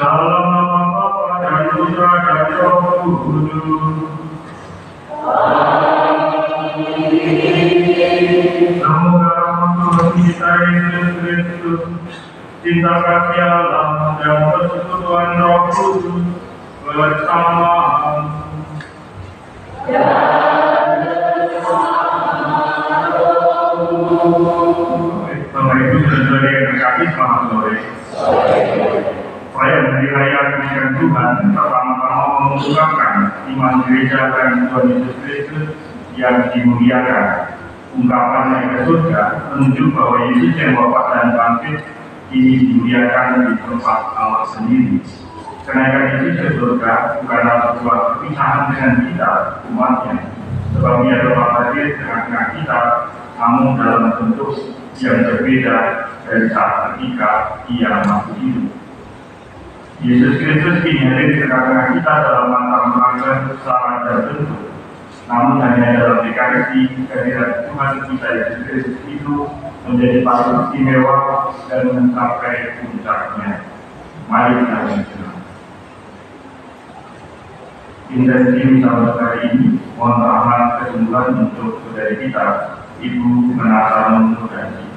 Dalam nama Bapa dan Putra dan Roh Kudus. Namo dalam Tuhan kita Yesus Kristus, cinta kasih Allah dan persekutuan Roh Kudus bersama. Bapak Ibu saudara yang terkasih, selamat sore. Saya dari Raya Kemuliaan Tuhan pertama-tama mengucapkan iman gereja dan Tuhan Yesus Kristus yang dimuliakan. Ungkapan yang ke surga menunjuk bahwa Yesus yang wafat dan bangkit ini dimuliakan di tempat Allah sendiri. Kenaikan Yesus ke surga bukanlah sebuah perpisahan dengan kita, umatnya, sebab Ia telah hadir di tengah-tengah kita, namun dalam bentuk yang berbeda dari saat ketika Ia masih hidup. Yesus Kristus kini hadir di tengah-tengah kita dalam rangka secara dan bentuk, namun hanya dalam deklarasi kehadiran Tuhan kita Yesus Kristus itu menjadi paling istimewa dan mencapai puncaknya. Mari kita berdoa. Intensi tahun hari ini, mohon rahmat kesembuhan untuk saudari kita, Ibu Menata Nurani.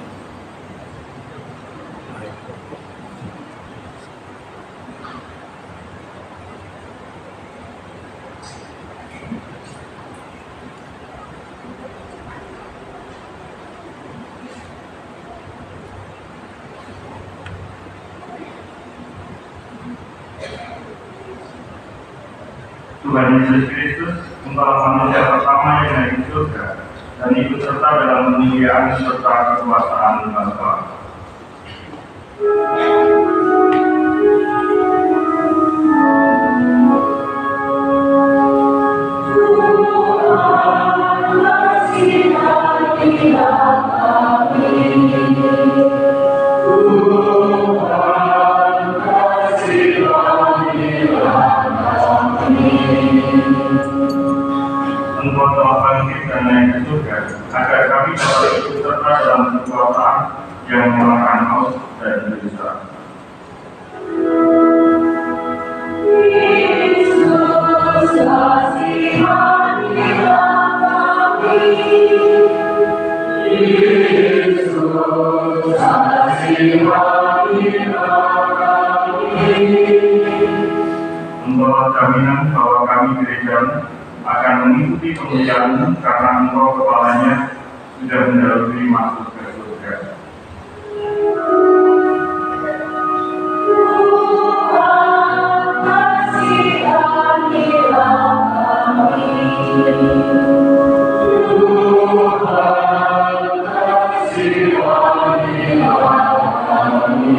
Tuhan Yesus Kristus adalah manusia pertama yang naik ke surga dan ikut serta dalam kemuliaan serta kekuasaan Bapa. Engkau telah bangkit dan naik ke surga, agar kami dapat ikut serta dalam kekuasaan yang mengalahkan maut dan dosa. Yesus, kasihanilah kami. Yesus, kasihanilah kami. Engkau jaminan bahwa kami gereja akan mengikuti pekerjaanmu karena engkau kepalanya sudah mendahului masuk ke surga. Tuhan kasihanilah kami. Tuhan kasihanilah kami.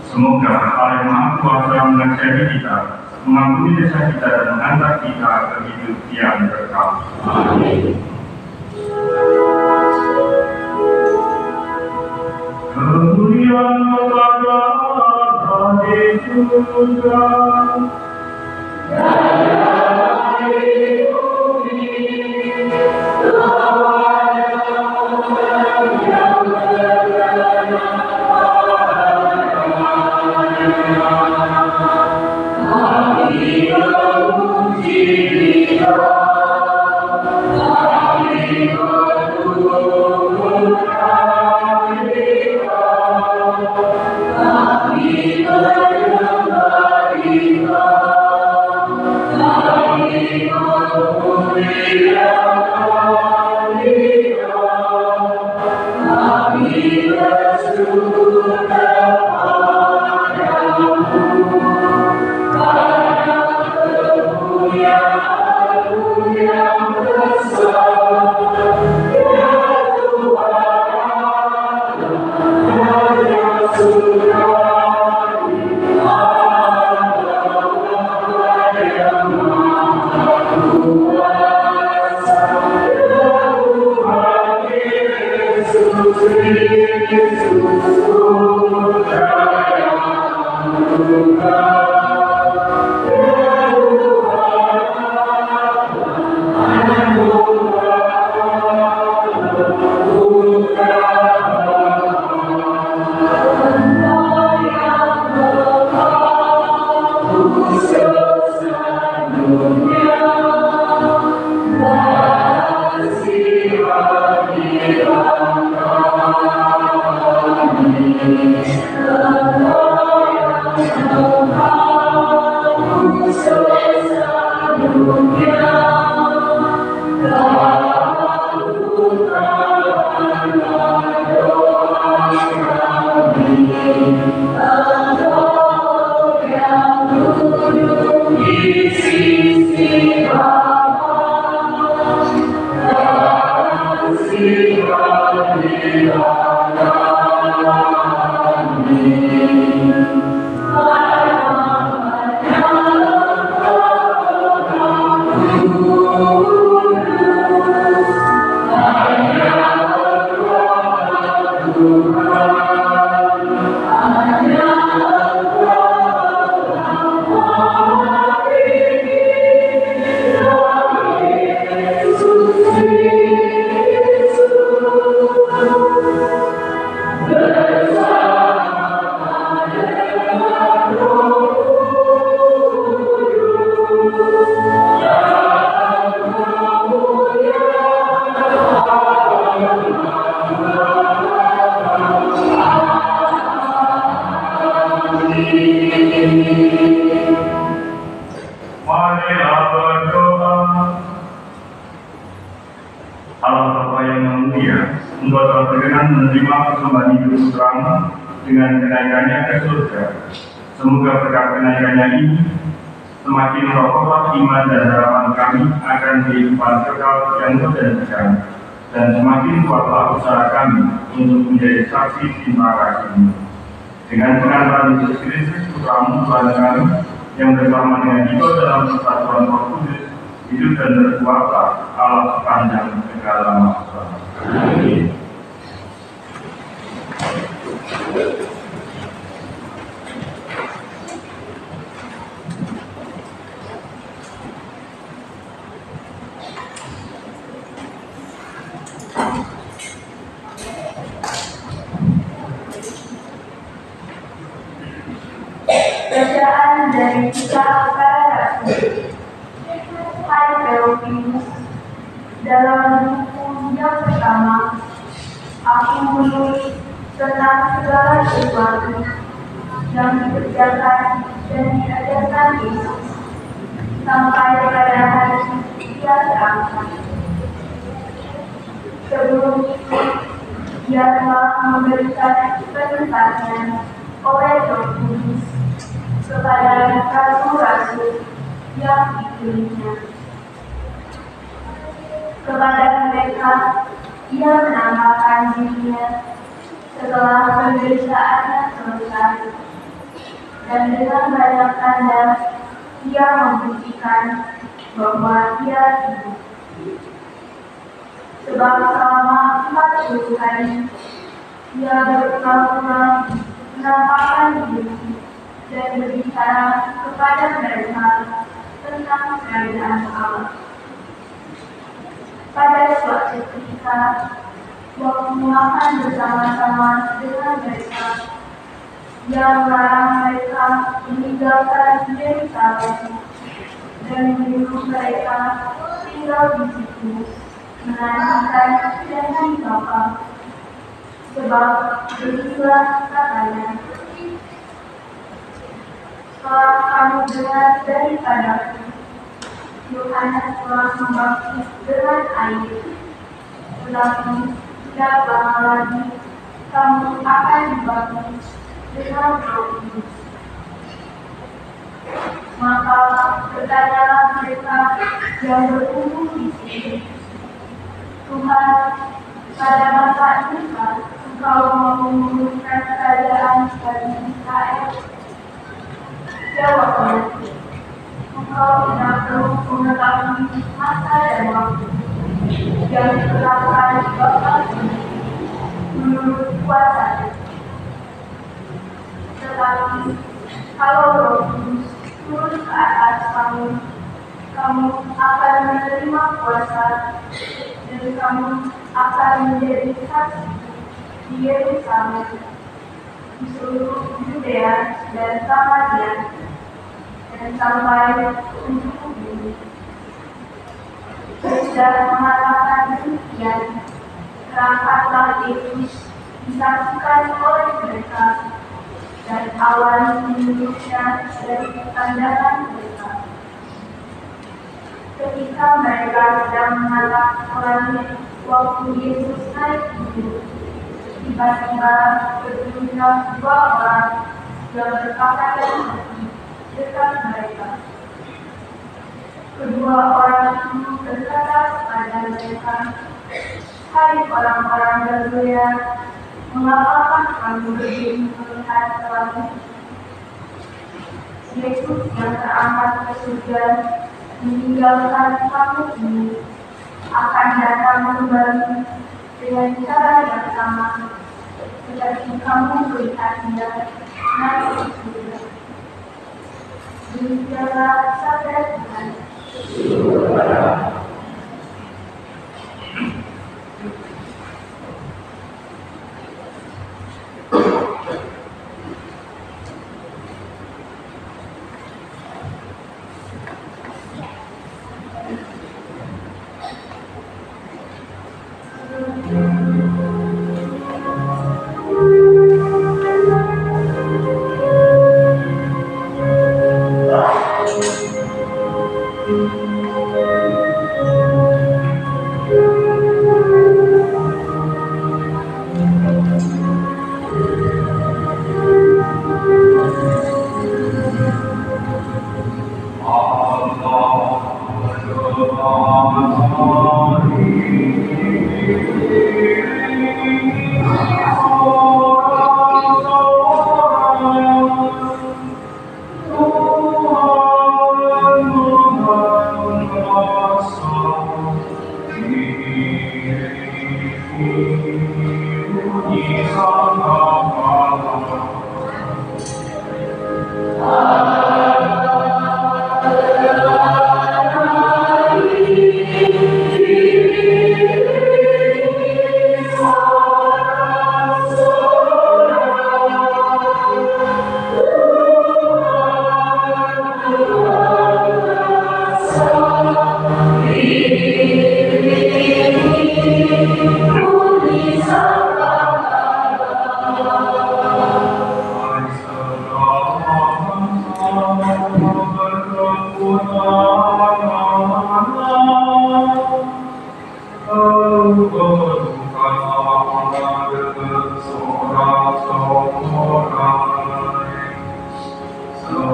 Semoga Allah yang Maha Kuasa mengasihi kita, mengampuni dosa kita dan menghantar kita ke hidup yang kekal. Amin. Kemuliaan kepada Allah di surga. Amin. Marilah berdoa. Allah Bapa yang mulia, Engkau telah berkenan menerima persembahan hidup putramu dengan kenaikannya ke surga. Semoga berkat kenaikannya ini semakin merokoh iman dan harapan kami akan kehidupan kekal yang terjadikan, dan semakin kuatlah usaha kami untuk menjadi saksi cinta kasih-Mu. Dengan pengantaran Yesus Kristus putramu Tuhan kami yang bersama dengan Engkau dalam persatuan Roh Kudus, hidup dan berkuasa Allah sepanjang segala masa. Amin. Bacaan dari Kitab para Rasul. Hai Theophilus, dalam buku yang pertama, aku menulis tentang segala sesuatu yang dikerjakan dan diajarkan Yesus sampai pada hari Dia diangkat. Sebelum itu, Dia telah memberikan perintahnya oleh Roh Kudus kepada rasul-rasul yang dipilihnya. Kepada mereka, Ia menambahkan dirinya setelah penderitaannya selesai, dan dengan banyak tanda Ia membuktikan bahwa Ia hidup. Sebab selama 40 hari Ia berpura-pura menampakkan diri dan berbicara kepada mereka tentang kerajaan Allah. Pada suatu ketika, waktu makan bersama-sama dengan mereka, Ia melarang mereka meninggalkan Yerusalem dan menyuruh mereka tinggal di situ menantikan janji Bapa. Sebab beginilah katanya, setelah kamu dengar daripadaku, Yohanes telah membaptis dengan air, tetapi tidak lama lagi kamu akan dibaptis dengan Roh Kudus. Maka bertanyalah mereka yang berkumpul di sini, Tuhan, pada masa ini Engkau mau memulihkan kerajaan bagi Israel? Jawabnya, Engkau tidak perlu mengetahui masa dan waktu yang ditetapkan Bapa menurut kuasanya. Tetapi kalau Roh Kudus turun ke atas kamu, kamu akan menerima kuasa dan kamu akan menjadi saksi di Yerusalem, di seluruh Yudea dan Samaria, dan sampai ujung bumi. Sudah mengatakan demikian, terangkatlah Yesus disaksikan oleh mereka, dan awan menunjuknya dari pandangan mereka. Ketika mereka sedang menatap orangnya waktu Yesus naik hidup, tiba-tiba bermunculan 2 orang yang berpakaian putih dekat mereka. Kedua orang itu berkata kepada mereka, "Hai orang-orang Galilea, mengapakah kamu berdiri melihat ke langit? Yesus yang terangkat ke surga meninggalkan kamu ini akan datang kembali dengan cara yang sama seperti kamu melihatnya naik ke surga." Demikianlah sabda Tuhan.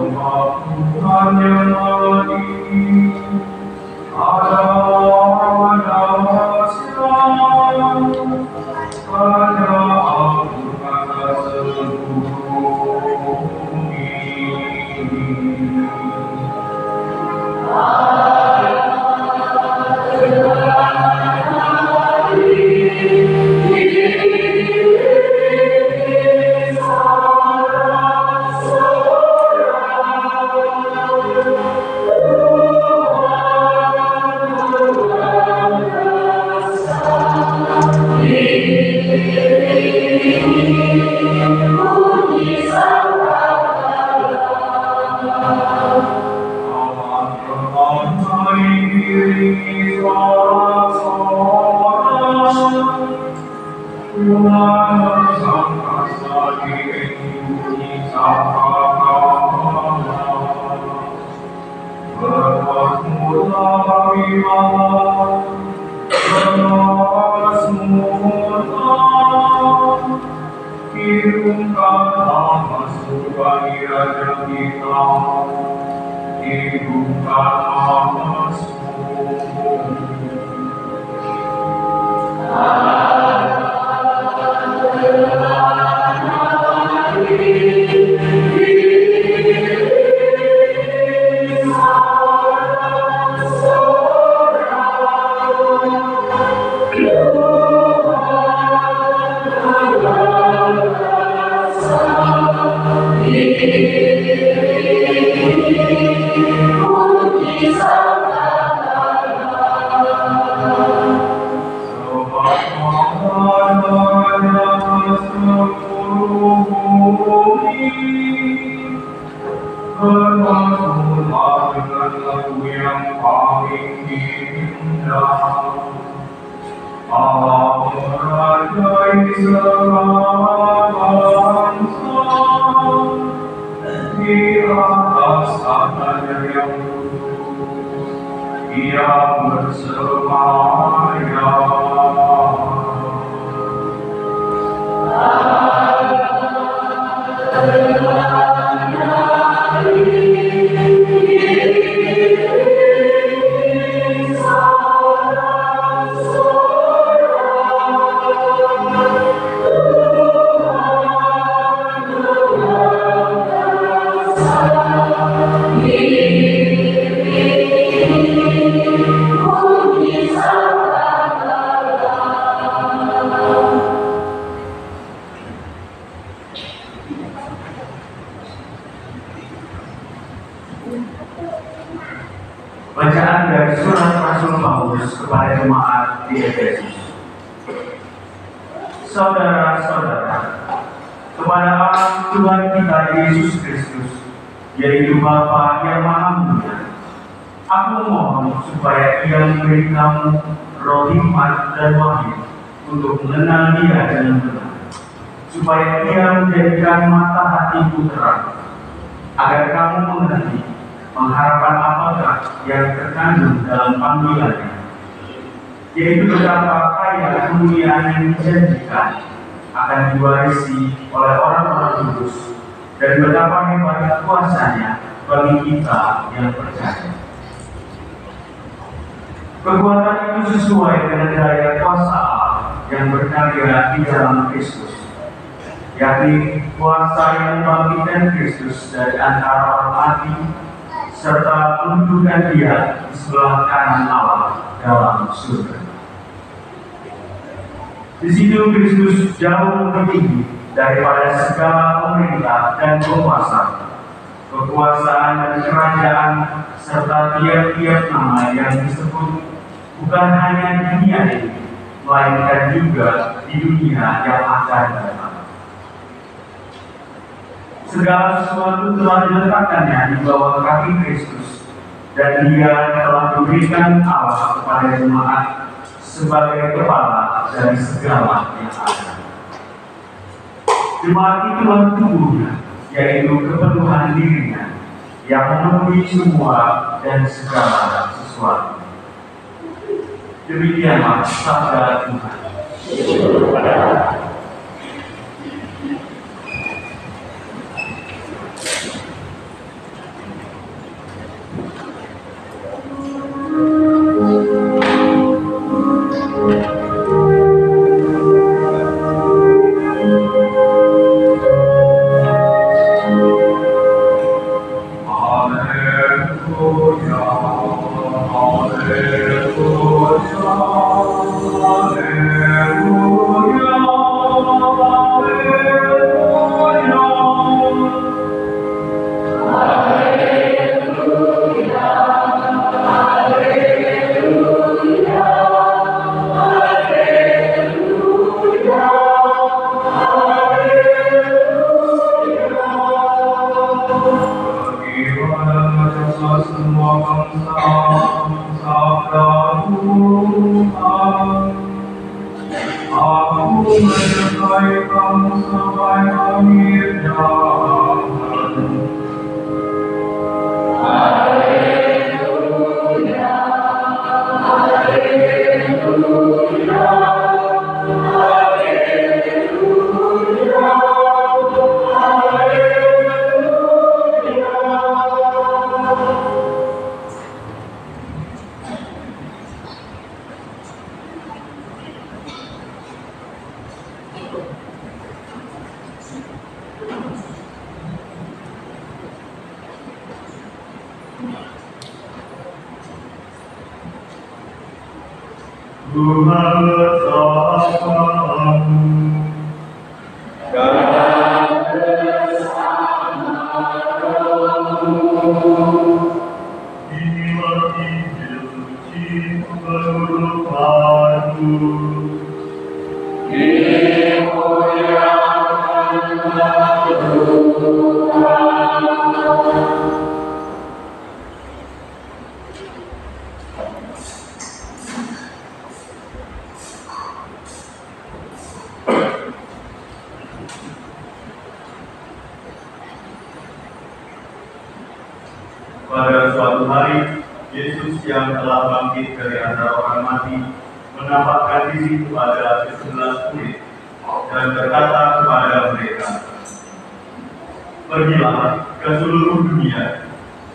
Tuhan yang adil, ada silam, ada agung atas seluruh bumi. Bacaan dari surat Rasul Paulus kepada jemaat di Efesus. Saudara-saudara, kepada Allah Tuhan kita Yesus Kristus, yaitu Bapa yang Maha Mulia, aku mohon supaya Ia memberi kamu roh hikmat dan wahyu untuk mengenal Dia dengan benar, supaya Ia menjadikan mata hatiku terang, agar kamu mengerti pengharapan apakah yang terkandung dalam panggilannya, yaitu betapa kaya kemuliaan yang dijanjikan akan diwarisi oleh orang-orang kudus, dan betapa hebat kuasanya bagi kita yang percaya. Kekuatan itu sesuai dengan daya kuasa Allah yang berkarya di dalam Kristus, yakni kuasa yang membangkitkan Kristus dari antara orang mati, serta menundukkan Dia di sebelah kanan Allah dalam surga. Di situ Kristus jauh lebih tinggi daripada segala pemerintah dan penguasa, kekuasaan dan kerajaan, serta tiap-tiap nama yang disebut, bukan hanya di dunia ini, melainkan juga di dunia yang akan datang. Segala sesuatu telah diletakkannya di bawah kaki Kristus, dan Dia telah memberikan Allah kepada jemaat sebagai kepala dari segala yang ada. Jemaat itulah tubuhnya, yaitu kepenuhan dirinya, yang memenuhi semua dan segala sesuatu. Demikianlah sabda Tuhan. Tuhan bersamamu. Inilah Injil suci menurut Markus. Pada suatu hari, Yesus yang telah bangkit dari antara orang mati menampakkan diri kepada ke-11 murid dan berkata kepada mereka, "Pergilah ke seluruh dunia,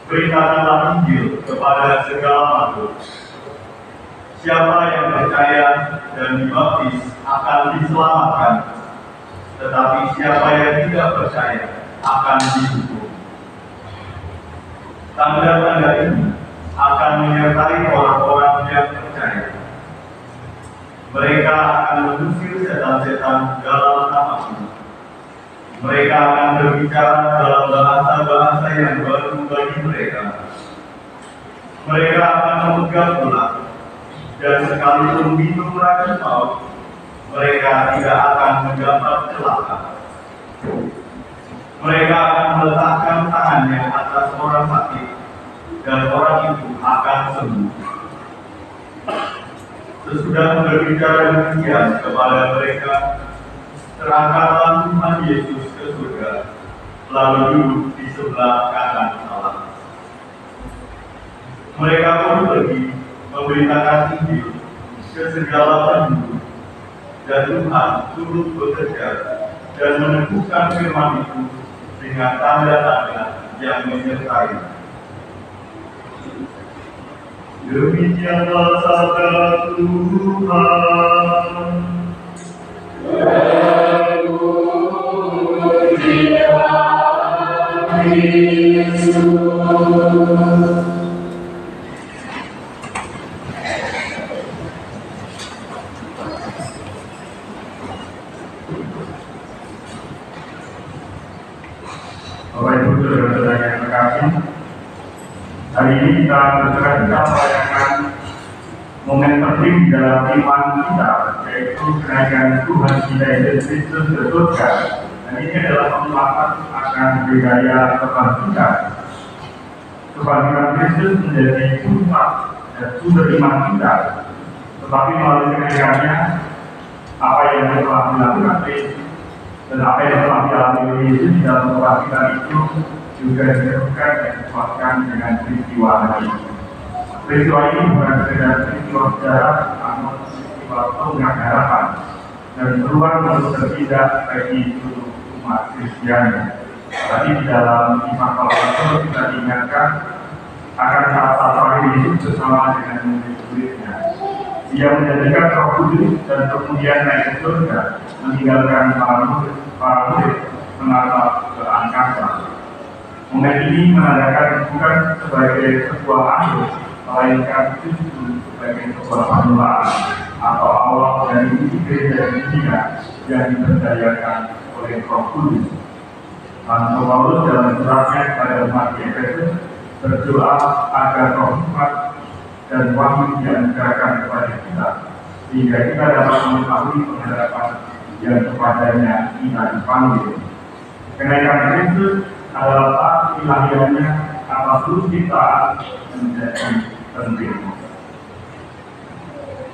beritakanlah Injil kepada segala makhluk. Siapa yang percaya dan dibaptis akan diselamatkan, tetapi siapa yang tidak percaya akan dihukum. Tanda-tanda ini akan menyertai orang-orang yang percaya. Mereka akan mengusir setan-setan dalam namaku. Mereka akan berbicara dalam bahasa-bahasa yang baru bagi mereka. Mereka akan memegang ular, dan sekalipun minum racun maut, mereka tidak akan mendapat celaka. Mereka akan meletakkan tangannya atas orang sakit, dan orang itu akan sembuh." Sesudah berbicara demikian kepada mereka, terangkatlah Tuhan Yesus ke surga, lalu duduk di sebelah kanan Allah. Mereka pun pergi memberitakan Injil ke segala penjuru, dan Tuhan turut bekerja dan meneguhkan firman itu dengan tanda-tanda yang menyertai. Demikianlah sabda Tuhan. Bapak Ibu saudara-saudara yang terkasih, hari ini kita bersuka-cita merayakan momen penting dalam iman kita, yaitu kenaikan Tuhan kita Yesus Kristus ke surga. Dan ini adalah penguatan akan budaya kebangkitan. Kebangkitan Kristus menjadi pusat dan sumber iman kita, tetapi melalui kenaikannya, apa yang telah dilakukan Yesus dan apa yang telah dialami oleh Yesus di dalam kebangkitan itu juga ditemukan dan dikuatkan dengan peristiwa hari ini. Peristiwa ini bukan sekedar peristiwa sejarah, namun peristiwa tonggak harapan dan peluang untuk bertindak bagi seluruh umat Kristiani. Tadi di dalam Iman Rasul kita diingatkan akan saat-saat terakhir Yesus bersama dengan murid-muridnya. Dia menjadikan Roh Kudus dan kemudian naik ke surga, meninggalkan para murid menatap ke angkasa. Momen ini menandakan bukan sebagai sebuah akhir, melainkan justru sebagai sebuah permulaan atau awal dari misi gereja dunia yang dipercayakan oleh Roh Kudus. Rasul Paulus dalam suratnya kepada umat di Efesus berdoa agar Roh Hikmat dan wahyu dianugerahkan kepada kita, sehingga kita dapat mengetahui pengharapan yang kepadanya kita dipanggil. Kenaikan Kristus adalah saat ilahiannya atas seluruh ciptaan menjadi penting.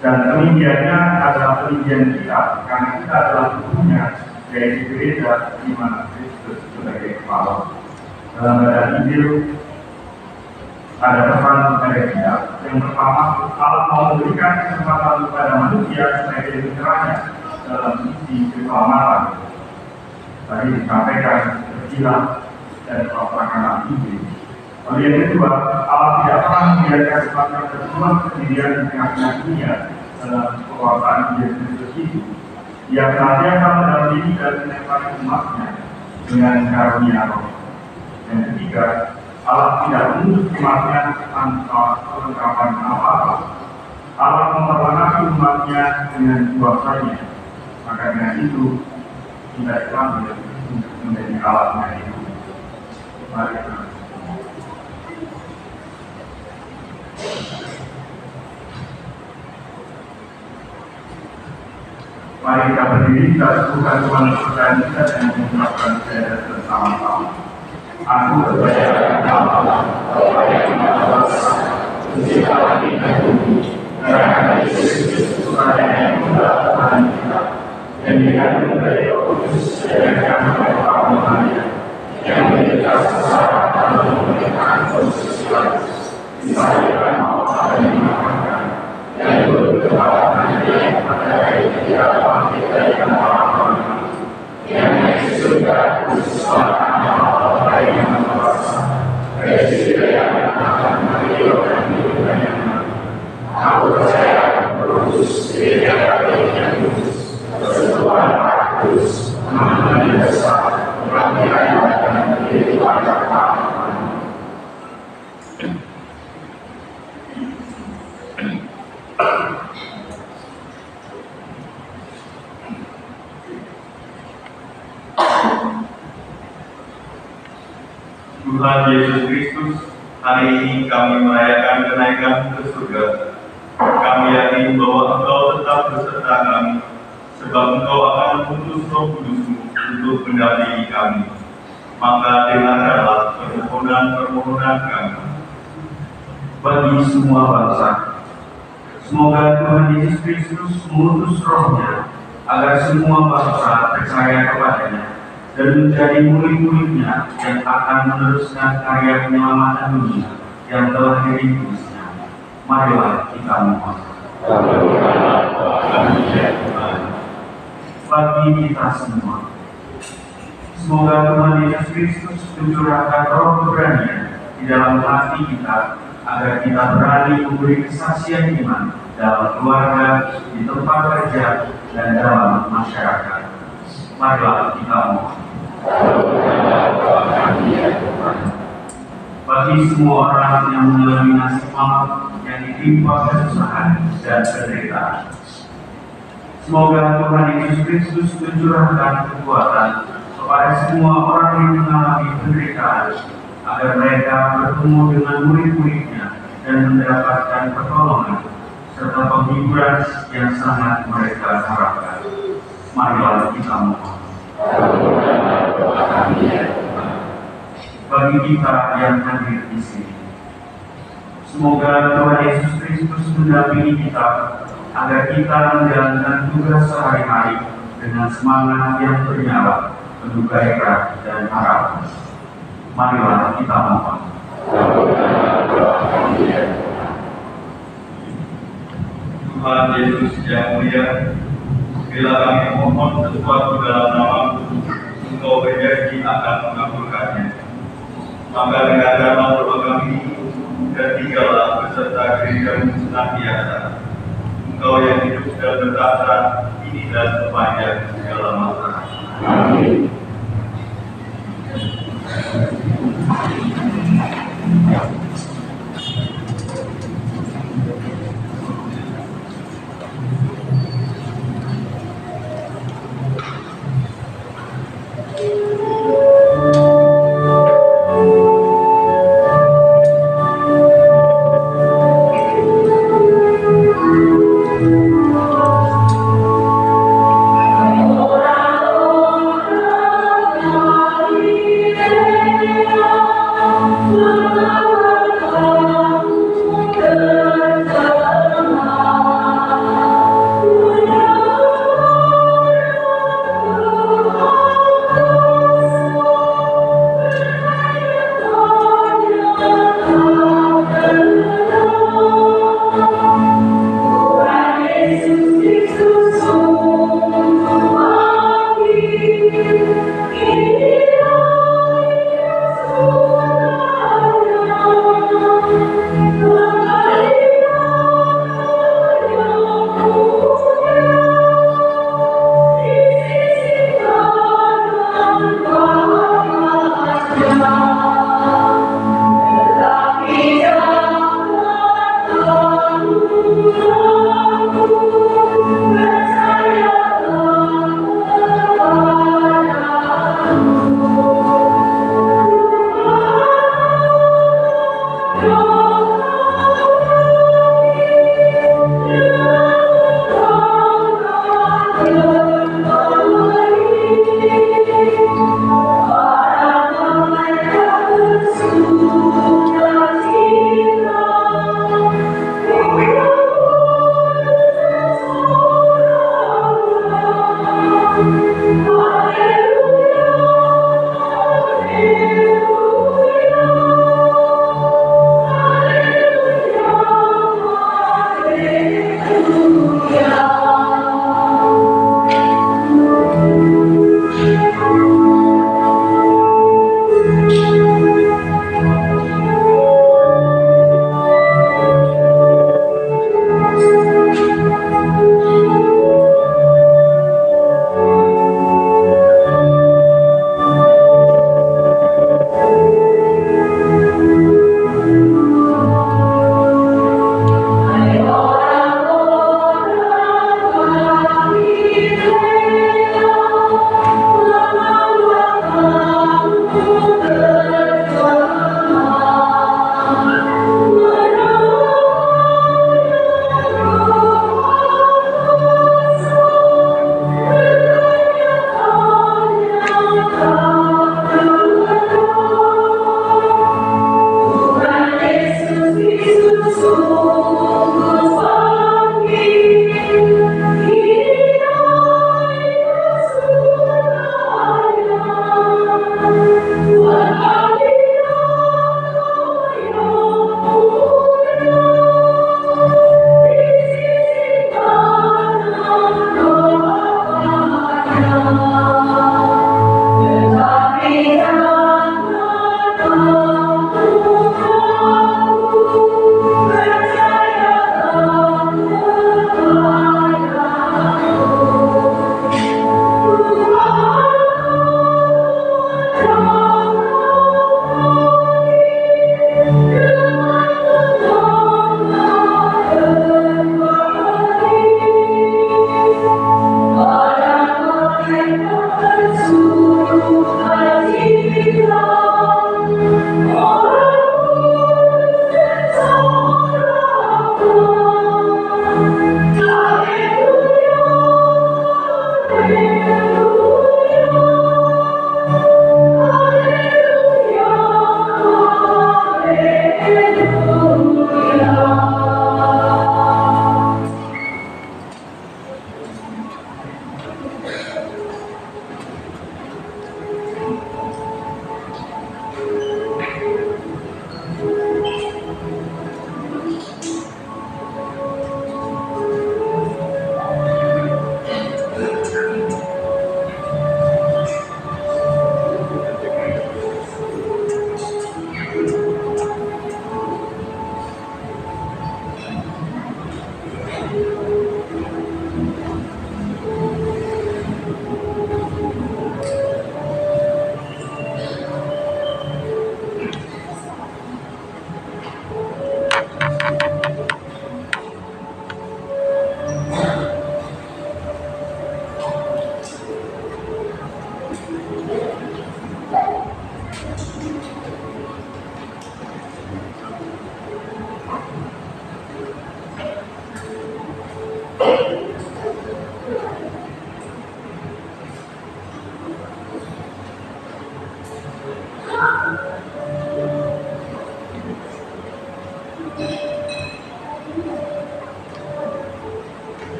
Dan peninggiannya adalah peninggian kita, karena kita adalah tubuhnya, yaitu gereja di mana Kristus sebagai kepala. Dalam bacaan Injil ada pesan kepada kita. Yang pertama, Allah mau memberikan kesempatan kepada manusia sebagai putranya dalam misi keselamatan. Tadi disampaikan kecilan dan pelaksanaan Injil. Lalu yang kedua, Allah tidak pernah membiarkan kesempatan tersebut sendirian di tengah dunia dalam kekuasaan Yesus Kristus itu. Dia senantiasa mendampingi dan menyertai umatnya dengan karunia Roh. Yang ketiga, Allah tidak mengutus umatnya tanpa kelengkapan apa-apa. Allah memperlengkapi umatnya dengan kuasanya. Maka dengan itu kita dipanggil untuk menjadi alatnya itu. Mari kita berdiri, kita sebutkan Tuhan kepercayaan kita dan mengucapkan syahadat bersama-sama. Aku percaya kepada Allah, Bapa yang Maha Kuasa, Pencipta langit dan bumi, dan akan Yesus Tuhan yang Tunggal Tuhan kita, yang dikandung dari Roh Kudus dan kami Maria, yang menjadi sesaat dalam pemerintahan Yesus Kristus, disalibkan maut dan dimakamkan, dan berkepala yang pada hari ketiga bangkit dari orang-orang, yang naik ke surga khusus Bapa yang Maha Kuasa, Presiden akan menghidupkan hidupnya. Aku percaya Roh Kudus, Gereja Katolik yang kudus, persekutuan Darah Kudus, Amanah yang besar, kebangkitan dan kehidupan kekal. Tuhan Yesus Kristus, hari ini kami merayakan kenaikan ke surga. Kami yakin bahwa Engkau tetap beserta kami, sebab Engkau akan mengutus Roh Kudus-Mu untuk mendampingi kami. Maka dengarkanlah permohonan kami. Bagi semua bangsa, semoga Tuhan Yesus Kristus mengutus Roh-Nya agar semua bangsa percaya kepadanya dan menjadi murid-muridnya yang akan meneruskan karya penyelamatan dunia yang telah dirintisnya. Marilah kita mohon. Bagi kita semua, semoga Tuhan Yesus Kristus mencurahkan roh keberanian di dalam hati kita agar kita berani memberi kesaksian iman dalam keluarga, di tempat kerja, dan dalam masyarakat. Marilah kita mohon. Bagi semua orang yang mengalami nasib maut yang ditimpa kesusahan dan penderitaan, semoga Tuhan Yesus Kristus mencurahkan kekuatan kepada semua orang yang mengalami penderitaan agar mereka bertemu dengan murid-muridnya dan mendapatkan pertolongan serta penghiburan yang sangat mereka harapkan. Marilah kita mohon. Bagi kita yang hadir di sini, semoga Tuhan Yesus Kristus mendampingi kita agar kita menjalankan tugas sehari-hari dengan semangat yang bernyala, penuh gairah dan harapan. Marilah kita mohon. Tuhan Yesus yang mulia, bila kami mohon sesuatu dalam nama-Mu, Engkau berjanji akan mengabulkannya. Maka dengarkanlah doa kami dan tinggallah beserta gereja-Mu senantiasa. Engkau yang hidup dan bertahta ini dan sepanjang segala masa. Amin. Orang-orang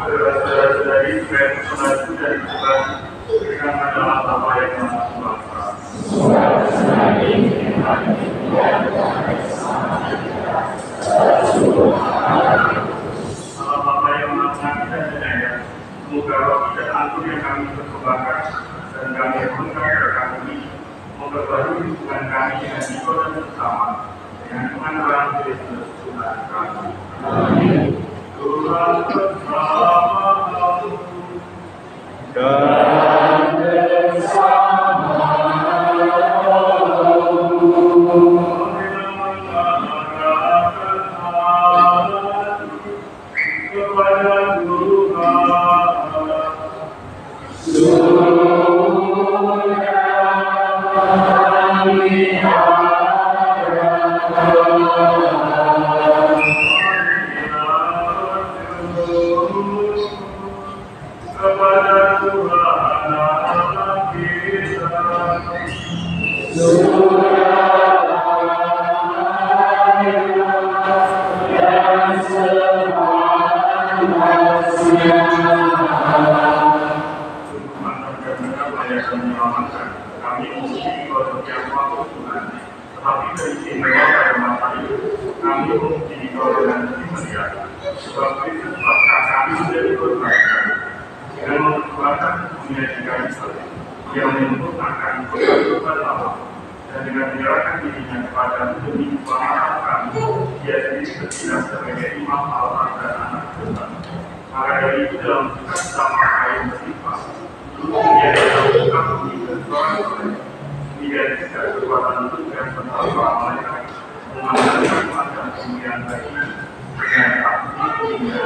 Saudara-saudari, saudara-saudaraku dari Tuhan, berikan adalah Bapa yang Maha Kuasa. Allah Bapa yang Maha Pengasih dan Penyayang, semoga roh dan anggur yang kami persembahkan dan kami berikan berkat ini, memperbarui hubungan kami dengan Niko dan bersama dengan Tuhan Tuhan Yesus Tuhan kami. Amin. Tuhan bersama dan yang menyempurnakan kehidupan Allah dan dengan menyerahkan dirinya kepada demi keselamatan kami, dia sendiri bertindak sebagai imam Allah dan anak Tuhan. Maka dari itu dalam kita sama yang bersifat, dia dalam kita bumi dan suara dia tidak kekuatan untuk dan pentawa mereka mengamalkan kepada kemuliaan bagi dengan aktif hingga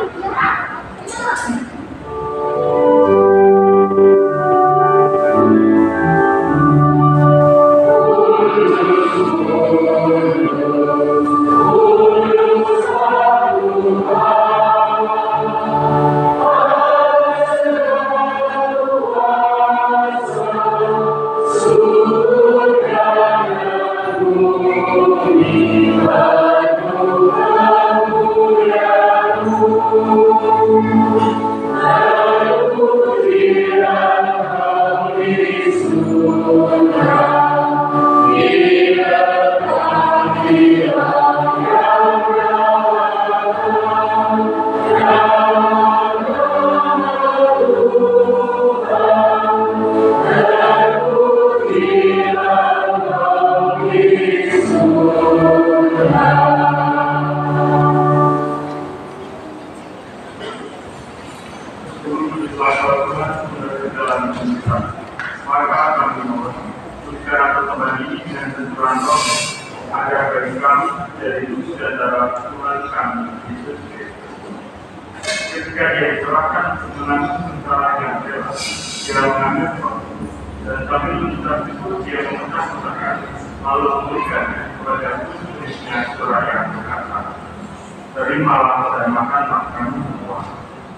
terimalah dan makanlah kami semua.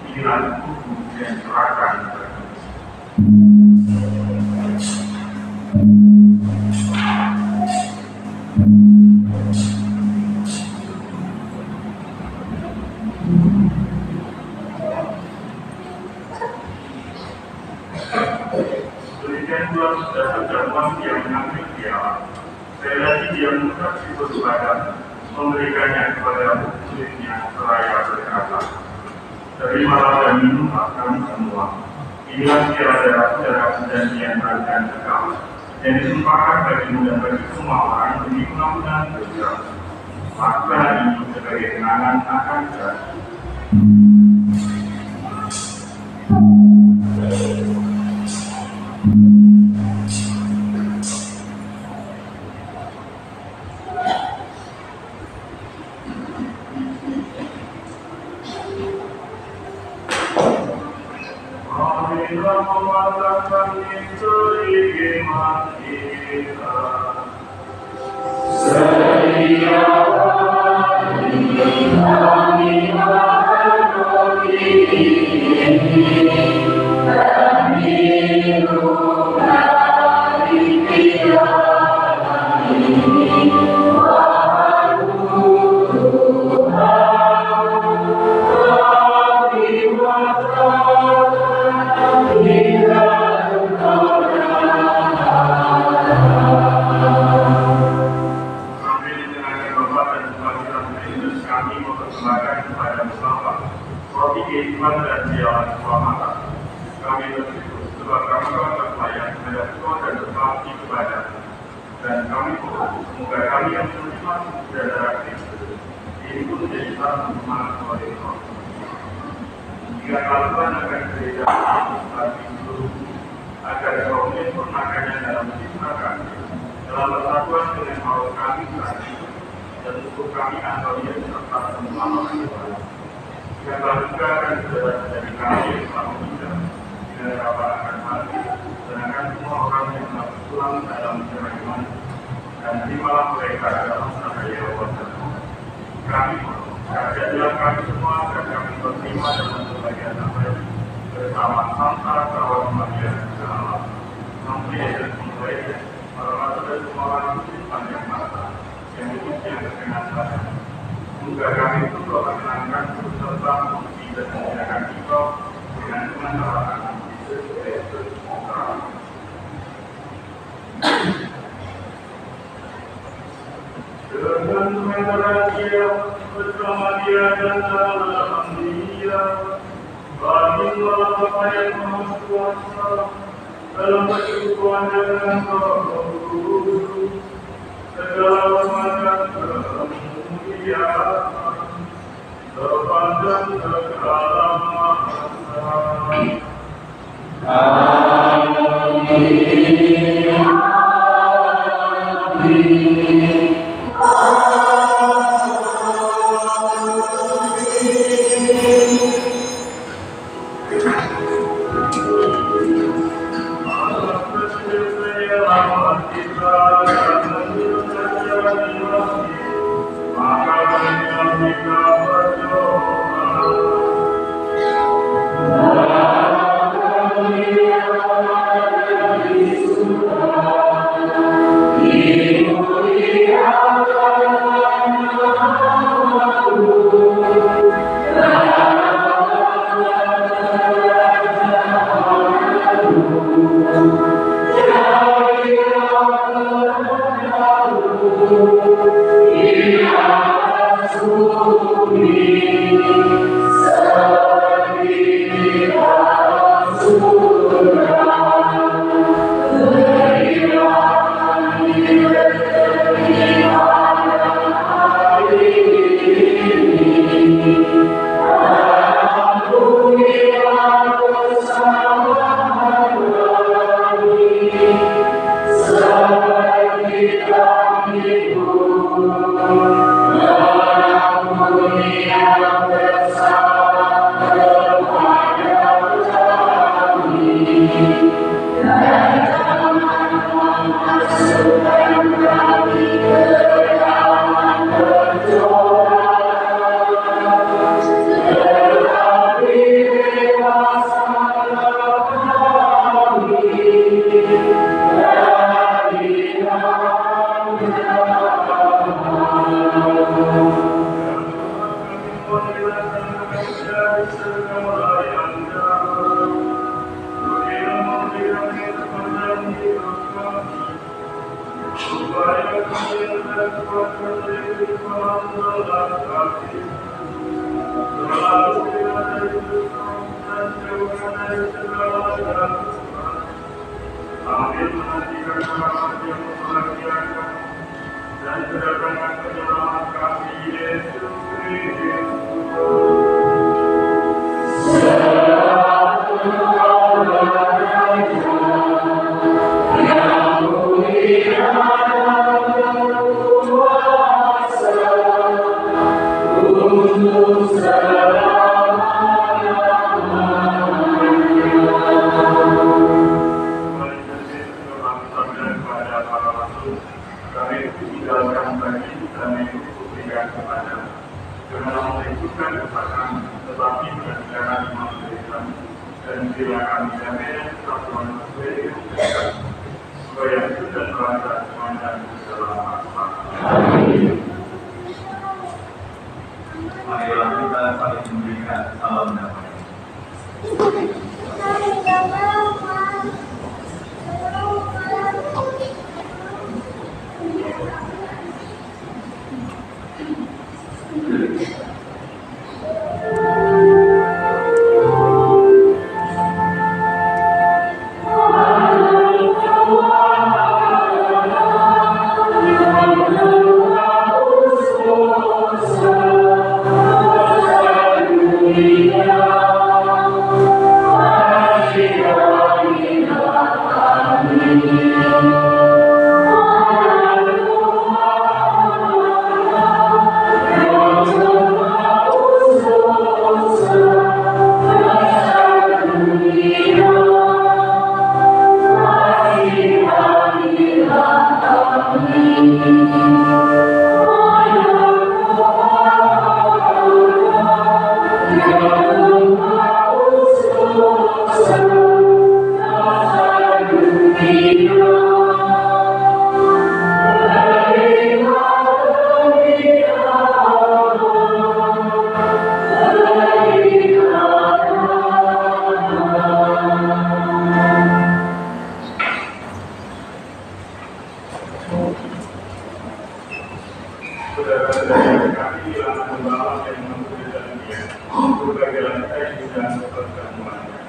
Inilah tubuhku yang serahkan bagi. Demikian pula sudah terdapat yang mengambil piala. Sekali lagi dia mengucap syukur kepada memberikannya kepada murid-muridnya seraya berkata, terimalah dan minumlah kami semua. Inilah piala darah perjanjian baru dan kekal yang disumpahkan bagimu dan bagi semua orang demi pengampunan dosa. Lakukan ini sebagai kenangan akan Dia. Sedia Tetapi dengan segala kemaslahatan dan bila kami damai persatuan sesuai supaya hidup dan bangsa semuanya keselamatan. Marilah kita saling memberikan salam damai. Saudara-saudara kami yang membawa dan memberikan dia berbagai lantai dan pertemuannya.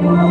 Tuhan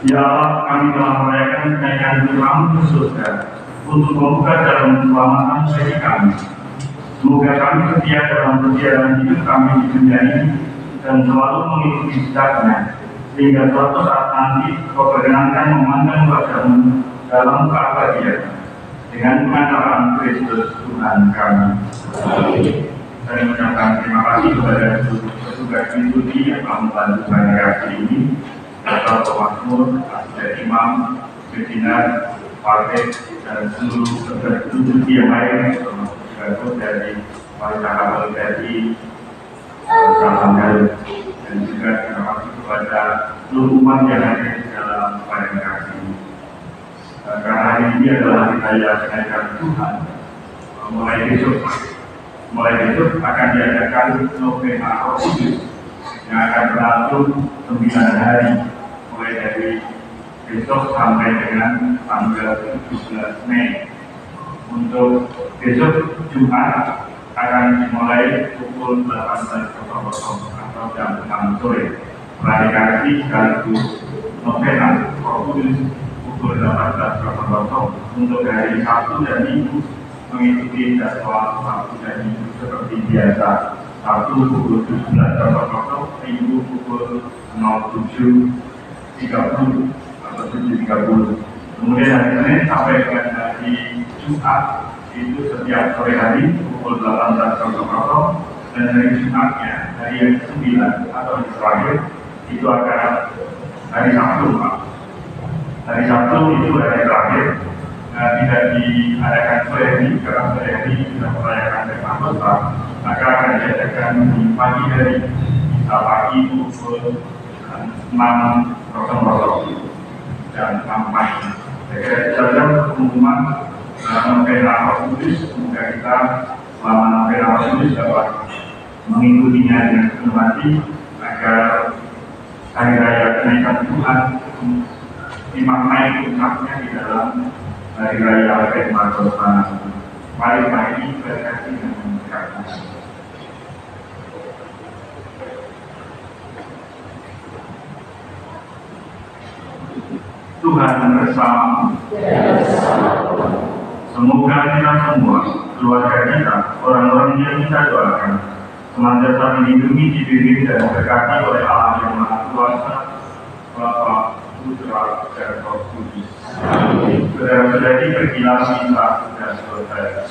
Ya Allah, kami telah merayakan kenaikan Tuhan ke surga untuk membuka jalan keselamatan bagi kami. Semoga kami setia dalam perjalanan hidup kami di dunia ini dan selalu mengikuti jejaknya, sehingga suatu saat nanti Kau perkenankan memandang wajah-Mu dalam keabadian dengan pengantaran Kristus Tuhan kami. Saya mengucapkan terima kasih kepada petugas institusi yang telah membantu saya hari ini, Bapak Pemakmur, Asisten Imam, Pimpinan, Partai, dan seluruh petugas institusi yang lain, termasuk dari Partai dari Kalangan, dan juga terima kasih kepada seluruh umat yang ada di dalam pada ini. Karena hari ini adalah hari raya kenaikan Tuhan, mulai besok akan diadakan novena Roh Kudus yang akan berlangsung 9 hari, mulai dari besok sampai dengan tanggal 17 Mei. Untuk besok Jumat akan dimulai pukul 18.00 atau jam 6 sore. Klarifikasi sekaligus novena Roh Kudus pukul 18.00. Untuk hari Sabtu dan Minggu mengikuti jadwal Sabtu dan Minggu seperti biasa. Sabtu pukul 17.00, Minggu pukul 07.30 atau 7.30. Kemudian hari Senin sampai dengan hari Jumat itu setiap sore hari pukul 18.00, dan hari Jumatnya hari yang ke-9 atau yang terakhir itu akan hari Sabtu. Hari Sabtu itu hari terakhir. Tidak diadakan sore hari, karena sore hari sudah merayakan Pentakosta, maka akan diadakan di pagi hari, bisa pagi pukul 6.00 dan sampai. Saya saja pengumuman novena Roh Kudus. Semoga kita selama novena Roh Kudus dapat mengikutinya dengan penuh hati, agar hari raya kenaikan Tuhan dimaknai puncaknya di dalam hari raya Pentakosta. Mari berkati dan memberkati. Tuhan bersama. Semoga kita semua, keluarga kita, orang-orang yang kita doakan, senantiasa dilindungi, dibimbing dan diberkati oleh Allah yang Maha Kuasa, Bapa, Putra, dan Roh Kudus. Saudara-saudari, pergilah kita dan selesai.